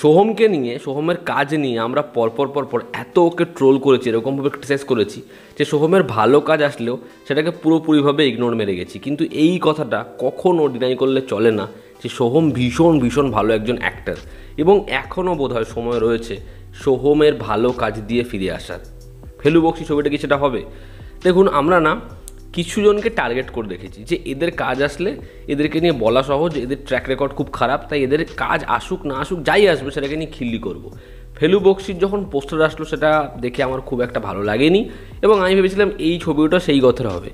সোহমকে নিয়ে, সোহমের কাজ নিয়ে আমরা পরপর এত ওকে ট্রোল করেছি, এরকমভাবে ক্রিটিসাইজ করেছি যে সোহমের ভালো কাজ আসলেও সেটাকে পুরোপুরিভাবে ইগনোর মেরে গেছি। কিন্তু এই কথাটা কখনও ডিনাই করলে চলে না যে সোহম ভীষণ ভালো একজন অ্যাক্টর, এবং এখনও বোধহয় সময় রয়েছে সোহমের ভালো কাজ দিয়ে ফিরে আসার। ফেলু বক্সি ছবিটা কি সেটা হবে? দেখুন, আমরা না কিছু জনকে টার্গেট করে দেখেছি যে এদের কাজ আসলে এদেরকে নিয়ে বলা সহজ, এদের ট্র্যাক রেকর্ড খুব খারাপ, তাই এদের কাজ আসুক না আসুক যাই আসবে সেটাকে নিয়ে খিল্লি করব। ফেলু বক্সির যখন পোস্টার আসলো সেটা দেখে আমার খুব একটা ভালো লাগেনি, এবং আমি ভেবেছিলাম এই ছবিটা সেই গথের হবে।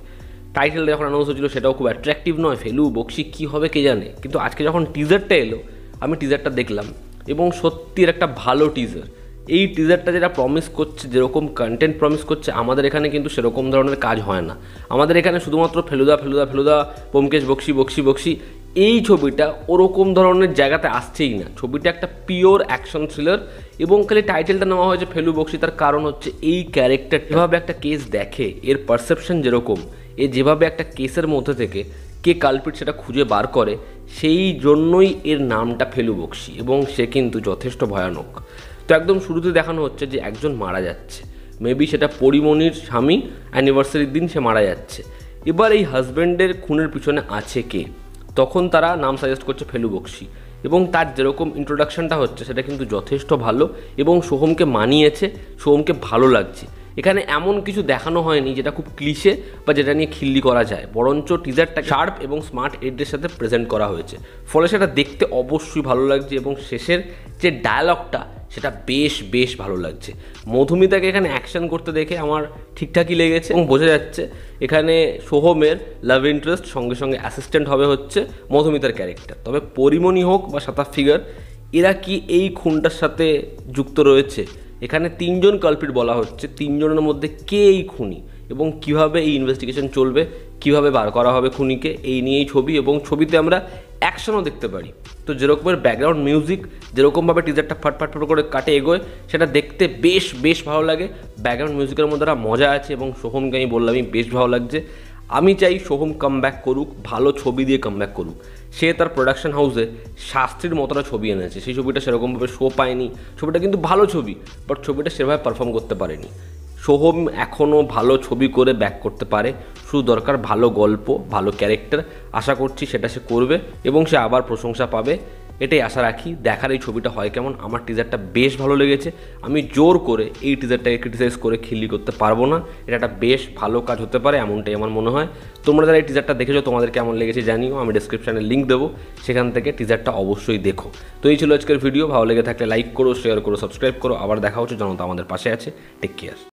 টাইটেলটা যখন অ্যানাউন্স হচ্ছিল সেটাও খুব অ্যাট্রাকটিভ নয়, ফেলু বক্সি কী হবে কে জানে। কিন্তু আজকে যখন টিজারটা এলো, আমি টিজারটা দেখলাম এবং সত্যির একটা ভালো টিজার। এই টিজারটা যেটা প্রমিস করছে, যেরকম কন্টেন্ট প্রমিস করছে, আমাদের এখানে কিন্তু সেরকম ধরনের কাজ হয় না। আমাদের এখানে শুধুমাত্র ফেলুদা ব্যোমকেশ বক্সি এই ছবিটা ওরকম ধরনের জায়গাতে আসছেই না। ছবিটা একটা পিওর অ্যাকশন থ্রিলার, এবং খালি টাইটেলটা নেওয়া হয়েছে ফেলু বক্সি, তার কারণ হচ্ছে এই ক্যারেক্টার যেভাবে একটা কেস দেখে, এর পারসেপশন যেরকম, এ যেভাবে একটা কেসের মধ্যে থেকে কে কালপিট সেটা খুঁজে বার করে, সেই জন্যই এর নামটা ফেলু বক্সি, এবং সে কিন্তু যথেষ্ট ভয়ানক। তো একদম শুরুতে দেখানো হচ্ছে যে একজন মারা যাচ্ছে, মেবি সেটা পরিমণির স্বামী, অ্যানিভার্সারির দিন সে মারা যাচ্ছে। এবার এই হাজব্যান্ডের খুনের পিছনে আছে কে, তখন তারা নাম সাজেস্ট করছে ফেলু বক্সি, এবং তার যেরকম ইন্ট্রোডাকশনটা হচ্ছে সেটা কিন্তু যথেষ্ট ভালো, এবং সোহমকে মানিয়েছে, সোহমকে ভালো লাগছে। এখানে এমন কিছু দেখানো হয়নি যেটা খুব ক্লিশে বা যেটা নিয়ে খিল্লি করা যায়, বরঞ্চ টিজারটা শার্প এবং স্মার্ট এডের সাথে প্রেজেন্ট করা হয়েছে, ফলে সেটা দেখতে অবশ্যই ভালো লাগছে। এবং শেষের যে ডায়ালগটা সেটা বেশ ভালো লাগছে। মধুমিতাকে এখানে অ্যাকশন করতে দেখে আমার ঠিকঠাকই লেগেছে, এবং বোঝা যাচ্ছে এখানে সোহমের লাভ ইন্টারেস্ট সঙ্গে অ্যাসিস্ট্যান্ট হবে হচ্ছে মধুমিতার ক্যারেক্টার। তবে পরিমণি হোক বা সাতাফ ফিগার, এরা কি এই খুনটার সাথে যুক্ত রয়েছে? এখানে 3 জন কালপিট বলা হচ্ছে, 3 জনের মধ্যে কে এই খুনি, এবং কিভাবে এই ইনভেস্টিগেশন চলবে, কিভাবে বার করা হবে খুনিকে, এই নিয়েই ছবি। এবং ছবিতে আমরা অ্যাকশনও দেখতে পারি। তো যেরকমের ব্যাকগ্রাউন্ড মিউজিক, যেরকমভাবে টিজারটা ফাট করে কাটে এগোয়, সেটা দেখতে বেশ ভালো লাগে। ব্যাকগ্রাউন্ড মিউজিকের মধ্যে একটা মজা আছে, এবং সোহমকে আমি বললামই বেশ ভালো লাগছে। আমি চাই সোহম কামব্যাক করুক, ভালো ছবি দিয়ে কামব্যাক করুক। সে তার প্রোডাকশন হাউসে শাস্ত্রীর মতোটা ছবি এনেছে, সেই ছবিটা সেরকমভাবে শো পায়নি। ছবিটা কিন্তু ভালো ছবি, বাট ছবিটা সেভাবে পারফর্ম করতে পারেনি। সোহম এখনও ভালো ছবি করে ব্যাক করতে পারে, শুধু দরকার ভালো গল্প, ভালো ক্যারেক্টার। আশা করছি সেটা সে করবে, এবং সে আবার প্রশংসা পাবে, এটাই আশা রাখি। দেখার এই ছবিটা হয় কেমন। আমার টিজারটা বেশ ভালো লেগেছে। আমি জোর করে এই টিজারটাকে ক্রিটিসাইজ করে খিল্লি করতে পারবো না। এটা একটা বেশ ভালো কাজ হতে পারে, এমনটাই আমার মনে হয়। তোমরা যারা এই টিজারটা দেখেছো তোমাদের কেমন লেগেছে জানিও, আমি ডেসক্রিপশানে লিঙ্ক দেবো, সেখান থেকে টিজারটা অবশ্যই দেখো। তো এই ছিল আজকের ভিডিও। ভালো লেগে থাকলে লাইক করো, শেয়ার করো, সাবস্ক্রাইব করো। আবার দেখা হচ্ছে, জনতা আমাদের পাশে আছে। Take care.